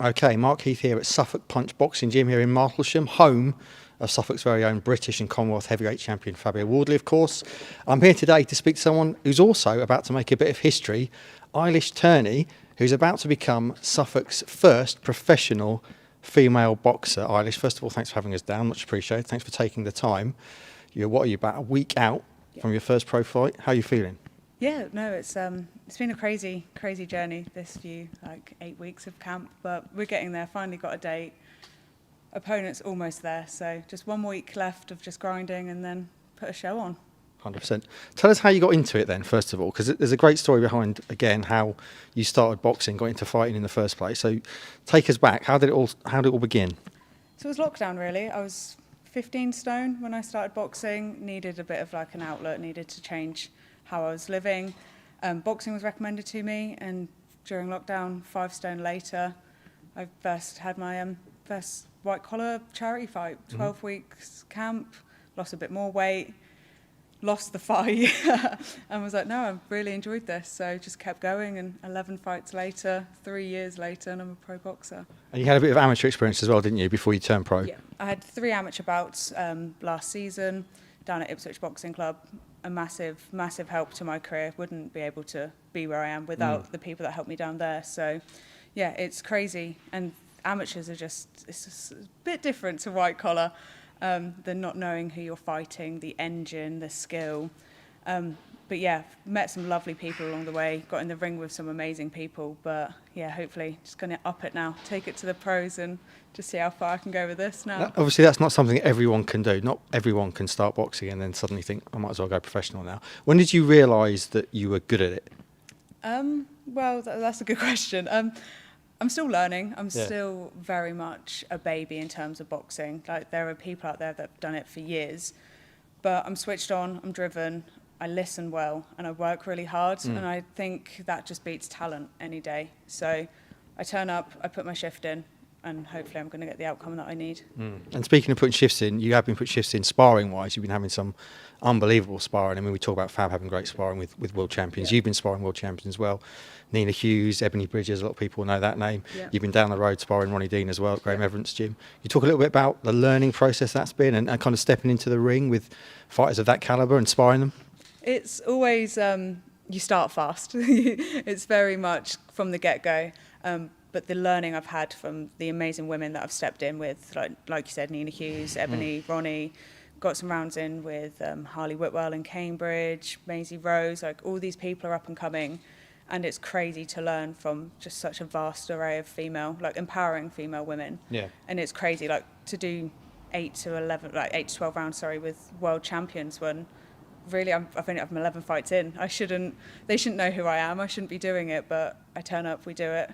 Okay, Mark Heath here at Suffolk Punch Boxing Gym here in Martlesham, home of Suffolk's very own British and Commonwealth heavyweight champion Fabio Wardley, of course. I'm here today to speak to someone who's also about to make a bit of history, Eilish Tierney, who's about to become Suffolk's first professional female boxer. Eilish, first of all, thanks for having us down, much appreciated. Thanks for taking the time. What are you, about a week out from your first pro fight? How are you feeling? Yeah, no, it's been a crazy journey this few 8 weeks of camp, but we're getting there. Finally got a date. Opponent's almost there, so just 1 week left of just grinding and then put a show on. 100%. Tell us how you got into it then, first of all, because there's a great story behind, again, how you started boxing, got into fighting in the first place. So take us back. How did it all begin? So it was lockdown, really. I was 15 stone when I started boxing. Needed a bit of an outlet. Needed to change how I was living. Boxing was recommended to me, and during lockdown, 5 stone later, I first had my first white collar charity fight. 12 weeks camp, lost a bit more weight, lost the fight, and was like, no, I really enjoyed this. So just kept going, and 11 fights later, 3 years later, and I'm a pro boxer. And you had a bit of amateur experience as well, didn't you, before you turned pro? Yeah, I had 3 amateur bouts last season down at Ipswich Boxing Club. A massive help to my career. Wouldn't be able to be where I am without the people that helped me down there. So yeah, it's crazy. And amateurs are it's just a bit different to white collar, than not knowing who you're fighting, the engine, the skill. But yeah, met some lovely people along the way, got in the ring with some amazing people. But yeah, hopefully just going to up it now, take it to the pros and just see how far I can go with this now. Obviously, that's not something everyone can do. Not everyone can start boxing and then suddenly think, I might as well go professional now. When did you realise that you were good at it? Well, that's a good question. I'm still learning. I'm still very much a baby in terms of boxing. There are people out there that have done it for years. But I'm switched on, I'm driven, I listen well, and I work really hard. And I think that just beats talent any day. So I turn up, I put my shift in, and hopefully I'm going to get the outcome that I need. And speaking of putting shifts in, you have been putting shifts in sparring-wise. You've been having some unbelievable sparring. I mean, we talk about Fab having great sparring with world champions. Yeah. You've been sparring world champions as well. Nina Hughes, Ebony Bridges, a lot of people know that name. Yeah. You've been down the road sparring Ronnie Dean as well at Graham Everett's gym. You talk a little bit about the learning process that's been and kind of stepping into the ring with fighters of that calibre and sparring them? It's always, you start fast. It's very much from the get-go. But the learning I've had from the amazing women that I've stepped in with, like you said, Nina Hughes, Ebony, Ronnie, got some rounds in with Harley Whitwell in Cambridge, Maisie Rose, all these people are up and coming. And it's crazy to learn from just such a vast array of empowering female women. Yeah. And it's crazy, to do 8 to 12 rounds, with world champions when really I'm 11 fights in. They shouldn't know who I am. I shouldn't be doing it, but I turn up, we do it.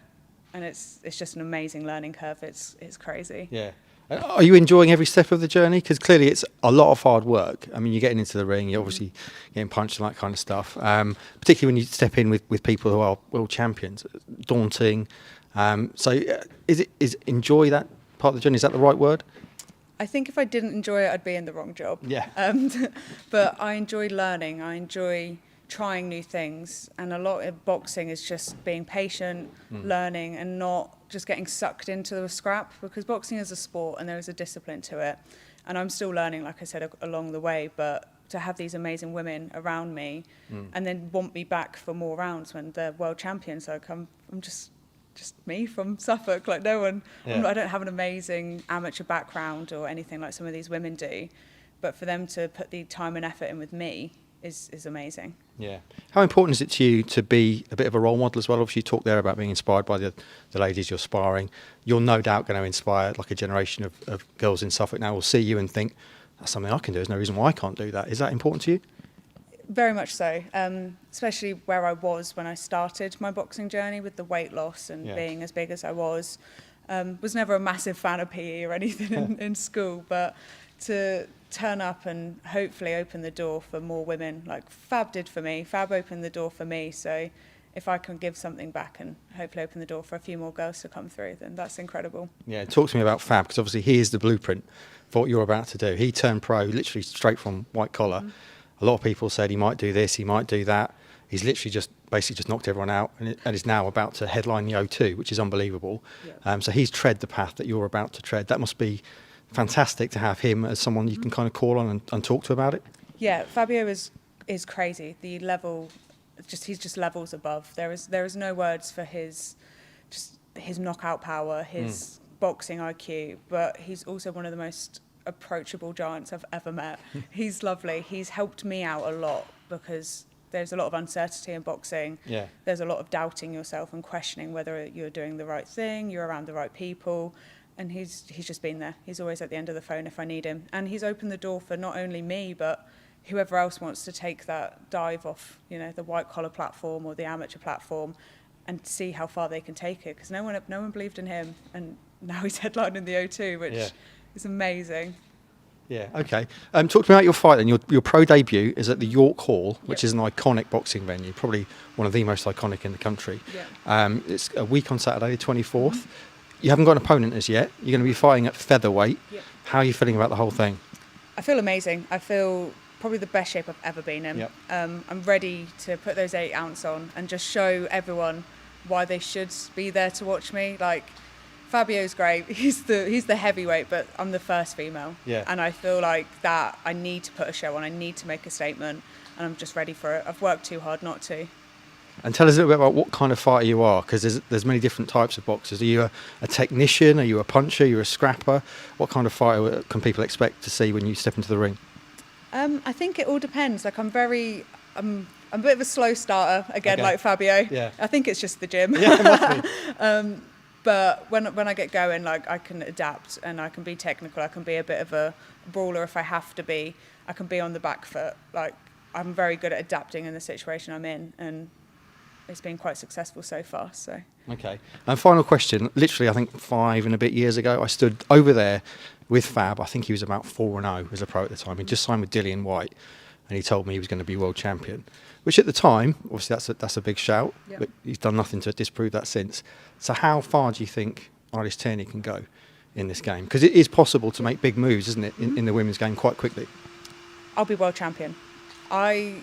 And it's just an amazing learning curve. It's crazy. Yeah. Are you enjoying every step of the journey? Because clearly it's a lot of hard work. I mean, you're getting into the ring, you're obviously getting punched and that kind of stuff. Particularly when you step in with people who are world champions, daunting. Is enjoy that part of the journey? Is that the right word? I think if I didn't enjoy it, I'd be in the wrong job. Yeah. But I enjoy learning. I enjoy trying new things, and a lot of boxing is just being patient, learning, and not just getting sucked into the scrap, because boxing is a sport and there is a discipline to it, and I'm still learning, like I said, along the way. But to have these amazing women around me and then want me back for more rounds when they're world champions, I'm just me from Suffolk, no one. Yeah. I don't have an amazing amateur background or anything like some of these women do, but for them to put the time and effort in with me is amazing. Yeah. How important is it to you to be a bit of a role model as well? Obviously, you talked there about being inspired by the ladies you're sparring. You're no doubt going to inspire a generation of girls in Suffolk now will see you and think, that's something I can do. There's no reason why I can't do that. Is that important to you? Very much so, especially where I was when I started my boxing journey with the weight loss and being as big as I was. Was never a massive fan of PE or anything in school, but to turn up and hopefully open the door for more women, like Fab did for me. Fab opened the door for me, so if I can give something back and hopefully open the door for a few more girls to come through, then that's incredible. Yeah, talk to me about Fab, because obviously he is the blueprint for what you're about to do. He turned pro literally straight from white collar. A lot of people said he might do this, he might do that. He's literally just basically just knocked everyone out and is now about to headline the O2, which is unbelievable. Yeah. So he's tread the path that you're about to tread. That must be fantastic to have him as someone you can kind of call on and talk to about it. Yeah, Fabio is crazy. The level, he's just levels above. There is no words for his knockout power, his boxing IQ, but he's also one of the most approachable giants I've ever met. He's lovely. He's helped me out a lot because there's a lot of uncertainty in boxing. Yeah. There's a lot of doubting yourself and questioning whether you're doing the right thing, you're around the right people. And he's just been there. He's always at the end of the phone if I need him. And he's opened the door for not only me, but whoever else wants to take that dive off, the white collar platform or the amateur platform, and see how far they can take it. Because no one believed in him, and now he's headlining the O2, which is amazing. Yeah, okay. Talk to me about your fight then. Your pro debut is at the York Hall, which is an iconic boxing venue, probably one of the most iconic in the country. Yeah. It's a week on Saturday, the 24th. You haven't got an opponent as yet. You're going to be fighting at featherweight. Yeah. How are you feeling about the whole thing? I feel amazing. I feel probably the best shape I've ever been in. Yep. I'm ready to put those 8 ounce on and just show everyone why they should be there to watch me. Like, Fabio's great. He's the heavyweight, but I'm the first female. Yeah. And I feel like that I need to put a show on. I need to make a statement, and I'm just ready for it. I've worked too hard not to. And tell us a little bit about what kind of fighter you are, because there's many different types of boxers. Are you a technician? Are you a puncher? Are you a scrapper? What kind of fighter can people expect to see when you step into the ring? I think it all depends. Like, I'm a bit of a slow starter, again, like Fabio. Yeah. I think it's just the gym. Yeah, it must be. But when I get going, like, I can adapt and I can be technical. I can be a bit of a brawler if I have to be. I can be on the back foot. Like, I'm very good at adapting in the situation I'm in, and it's been quite successful so far. So. Okay. And final question. Literally, I think 5 and a bit years ago, I stood over there with Fab. I think he was about 4-0 as a pro at the time. He just signed with Dillian White, and he told me he was going to be world champion. Which at the time, obviously, that's a big shout. Yep. But he's done nothing to disprove that since. So how far do you think Eilish Tierney can go in this game? Because it is possible to make big moves, isn't it, in the women's game quite quickly? I'll be world champion. I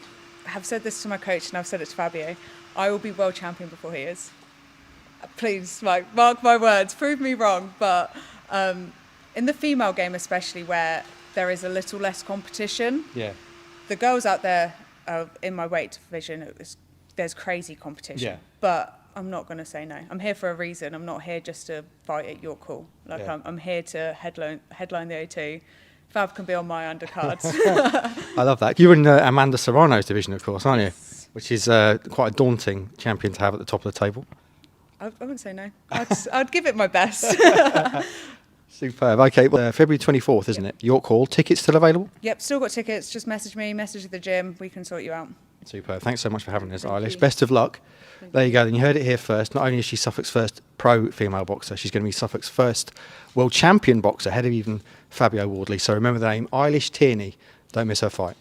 have said this to my coach, and I've said it to Fabio. I will be world champion before he is. Please, mark my words. Prove me wrong. But in the female game, especially where there is a little less competition, the girls out there in my weight division, there's crazy competition. Yeah. But I'm not going to say no. I'm here for a reason. I'm not here just to fight at York Hall. Like, I'm here to headline the O2. Fab can be on my undercards. I love that. You're in Amanda Serrano's division, of course, aren't you? Which is quite a daunting champion to have at the top of the table. I wouldn't say no. I'd give it my best. Superb. Okay, well, February 24th, isn't it? York Hall. Tickets still available? Yep, still got tickets. Just message me, message the gym. We can sort you out. Superb. Thanks so much for having us, Eilish. Best of luck. There you go. Then you heard it here first. Not only is she Suffolk's first pro female boxer, she's going to be Suffolk's first world champion boxer, ahead of even Fabio Wardley. So remember the name, Eilish Tierney. Don't miss her fight.